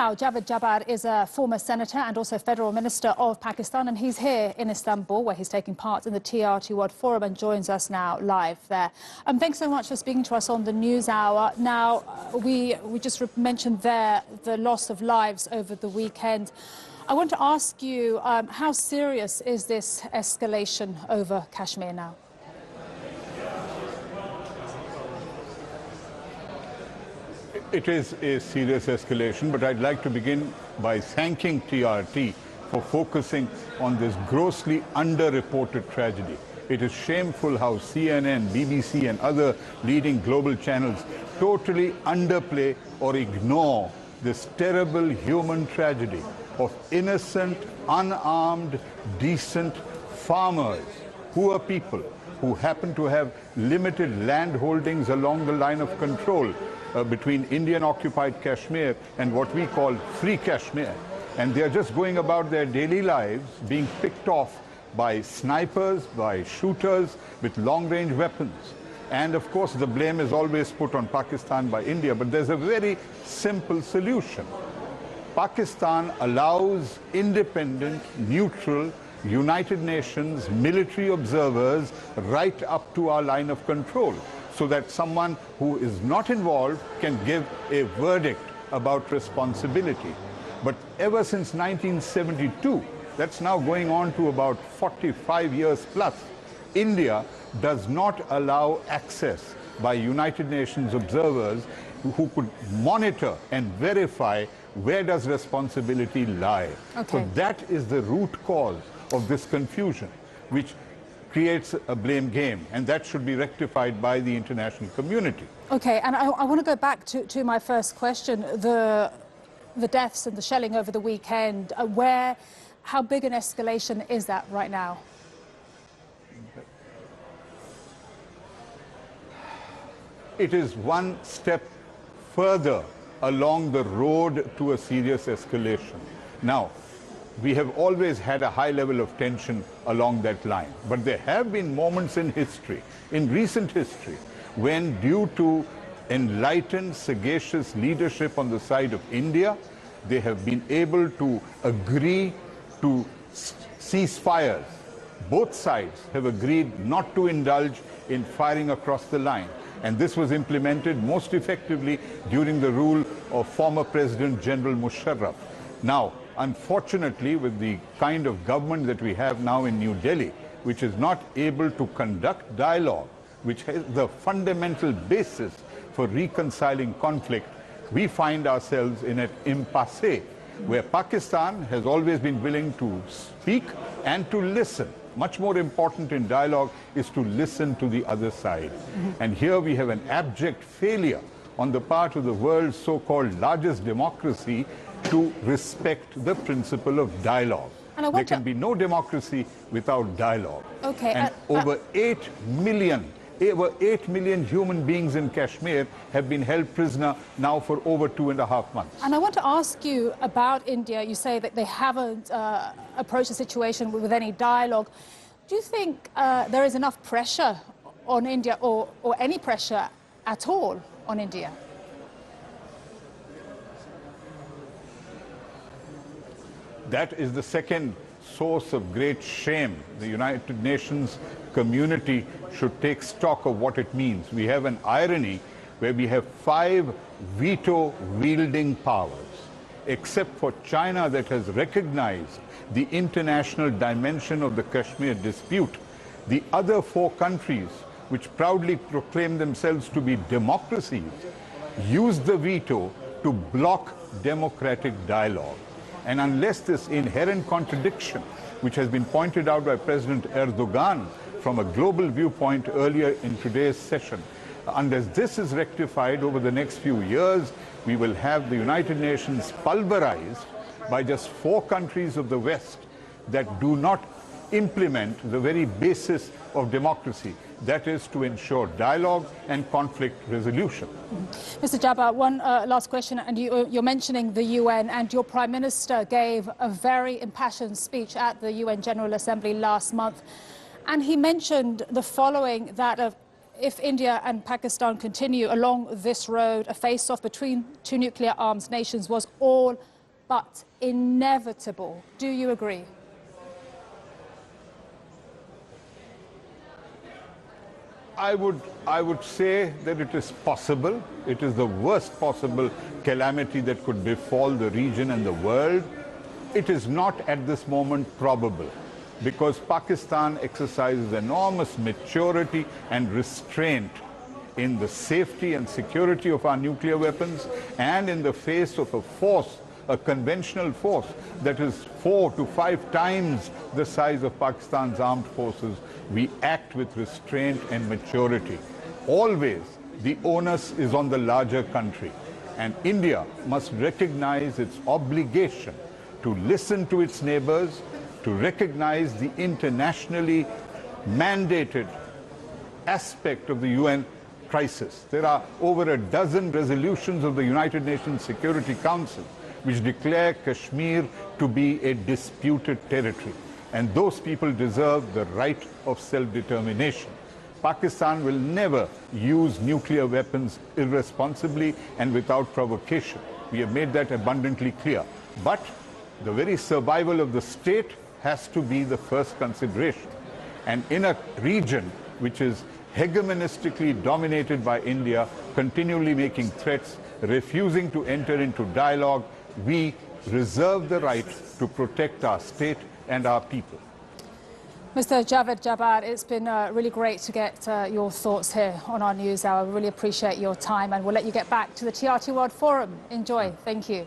now, Javed Jabbar is a former senator and also federal minister of Pakistan, and he's here in Istanbul, where he's taking part in the TRT World Forum and joins us now live there. Thanks so much for speaking to us on the News Hour. Now, we just mentioned there the loss of lives over the weekend. I want to ask you, how serious is this escalation over Kashmir now? It is a serious escalation, but I'd like to begin by thanking TRT for focusing on this grossly underreported tragedy. It is shameful how CNN, BBC and other leading global channels totally underplay or ignore this terrible human tragedy of innocent, unarmed, decent farmers, poor people who happen to have limited land holdings along the line of control between Indian-occupied Kashmir and what we call free Kashmir. And they are just going about their daily lives being picked off by snipers, by shooters with long-range weapons. And of course, the blame is always put on Pakistan by India, but there's a very simple solution. Pakistan allows independent, neutral, United Nations military observers right up to our line of control, so that someone who is not involved can give a verdict about responsibility. But ever since 1972, that's now going on to about 45 years plus, India does not allow access by United Nations observers who could monitor and verify where does responsibility lie. Okay. So that is the root cause of this confusion, which creates a blame game, and that should be rectified by the international community. Okay, and I want to go back to my first question, the deaths and the shelling over the weekend. How big an escalation is that right now? It is one step further along the road to a serious escalation. Now, we have always had a high level of tension along that line. But there have been moments in history, in recent history, when due to enlightened, sagacious leadership on the side of India, they have been able to agree to cease fires. Both sides have agreed not to indulge in firing across the line. And this was implemented most effectively during the rule of former President General Musharraf. Now, unfortunately, with the kind of government that we have now in New Delhi, which is not able to conduct dialogue, which has the fundamental basis for reconciling conflict, we find ourselves in an impasse where Pakistan has always been willing to speak and to listen. Much more important in dialogue is to listen to the other side. And here we have an abject failure on the part of the world's so-called largest democracy to respect the principle of dialogue. There can be no democracy without dialogue. Okay, and over 8 million human beings in Kashmir have been held prisoner now for over 2.5 months. And I want to ask you about India. You say that they haven't approached the situation with any dialogue. Do you think there is enough pressure on India, or any pressure at all on India? That is the second source of great shame. The United Nations community should take stock of what it means. We have an irony where we have 5 veto-wielding powers, except for China that has recognized the international dimension of the Kashmir dispute. The other 4 countries, which proudly proclaim themselves to be democracies, use the veto to block democratic dialogue. And unless this inherent contradiction, which has been pointed out by President Erdogan from a global viewpoint earlier in today's session, unless this is rectified over the next few years, we will have the United Nations pulverized by just 4 countries of the West that do not implement the very basis of democracy, that is to ensure dialogue and conflict resolution. Mr. Jabbar, one last question, and you're mentioning the UN, and your Prime Minister gave a very impassioned speech at the UN General Assembly last month, and he mentioned the following, that if India and Pakistan continue along this road, a face-off between two nuclear arms nations was all but inevitable. Do you agree? I would say that it is possible. It is the worst possible calamity that could befall the region and the world. It is not at this moment probable, because Pakistan exercises enormous maturity and restraint in the safety and security of our nuclear weapons, and in the face of a force, a conventional force that is 4 to 5 times the size of Pakistan's armed forces, we act with restraint and maturity. Always the onus is on the larger country, and India must recognize its obligation to listen to its neighbors, to recognize the internationally mandated aspect of the UN crisis. There are over a dozen resolutions of the United Nations Security Council which declare Kashmir to be a disputed territory, and those people deserve the right of self-determination. Pakistan will never use nuclear weapons irresponsibly and without provocation. We have made that abundantly clear. But the very survival of the state has to be the first consideration. And in a region which is hegemonistically dominated by India, continually making threats, refusing to enter into dialogue, we reserve the right to protect our state and our people. Mr. Javed Jabbar, it's been really great to get your thoughts here on our news hour. We really appreciate your time, and we'll let you get back to the TRT World Forum. Enjoy. Thank you.